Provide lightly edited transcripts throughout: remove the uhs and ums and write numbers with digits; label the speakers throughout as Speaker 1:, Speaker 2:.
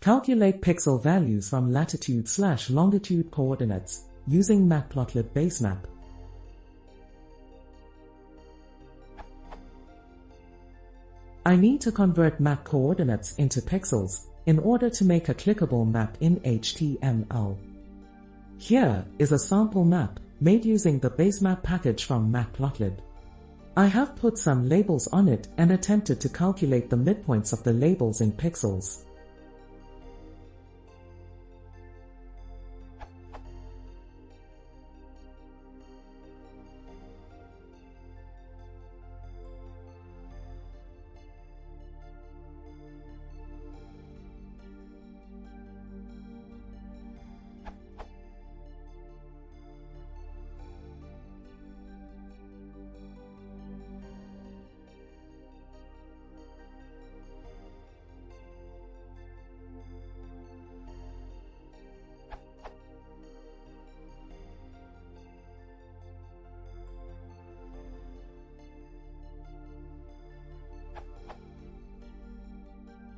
Speaker 1: Calculate pixel values from latitude/longitude coordinates using matplotlib Basemap. I need to convert map coordinates into pixels in order to make a clickable map in HTML. Here is a sample map made using the Basemap package from matplotlib. I have put some labels on it and attempted to calculate the midpoints of the labels in pixels.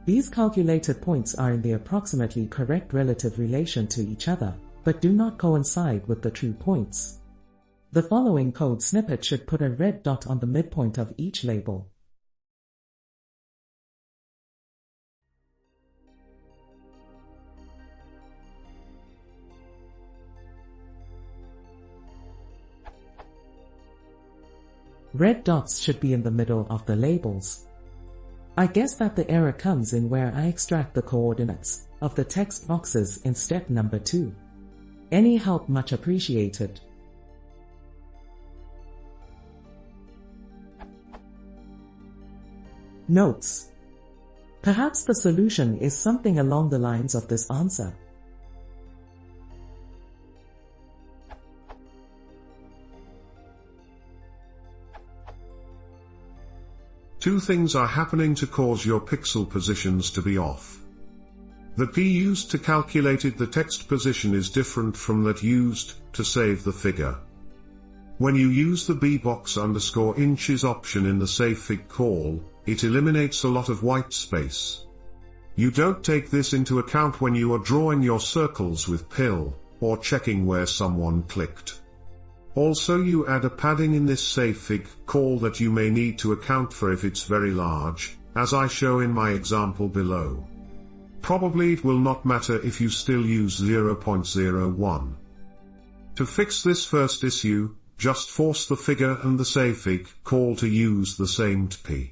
Speaker 1: These calculated points are in the approximately correct relative relation to each other, but do not coincide with the true points. The following code snippet should put a red dot on the midpoint of each label. Red dots should be in the middle of the labels. I guess that the error comes in where I extract the coordinates of the text boxes in step number 2. Any help much appreciated. Notes. Perhaps the solution is something along the lines of this answer.
Speaker 2: Two things are happening to cause your pixel positions to be off. The P used to calculate the text position is different from that used to save the figure. When you use the b_inches option in the savefig call, it eliminates a lot of white space. You don't take this into account when you are drawing your circles with pill, or checking where someone clicked. Also, you add a padding in this savefig call that you may need to account for if it's very large, as I show in my example below. Probably it will not matter if you still use 0.01. To fix this first issue, just force the figure and the savefig call to use the same TP.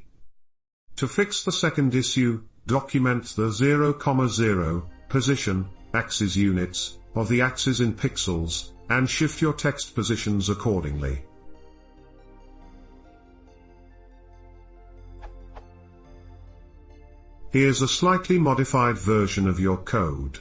Speaker 2: To fix the second issue, document the 0,0 position, axis units, of the axis in pixels, and shift your text positions accordingly. Here's a slightly modified version of your code.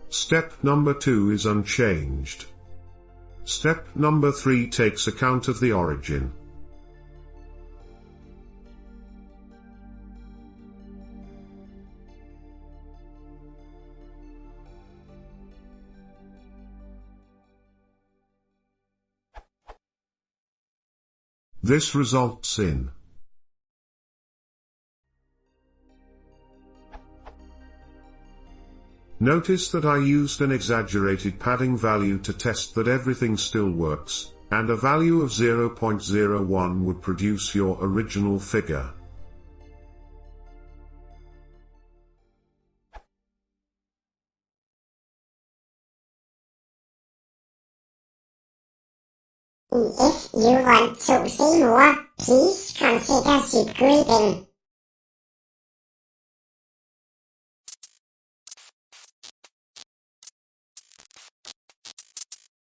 Speaker 2: Step number 2 is unchanged. Step number 3 takes account of the origin. This results in Notice that I used an exaggerated padding value to test that everything still works, and a value of 0.01 would produce your original figure.
Speaker 3: If you want to see more, please consider subscribing.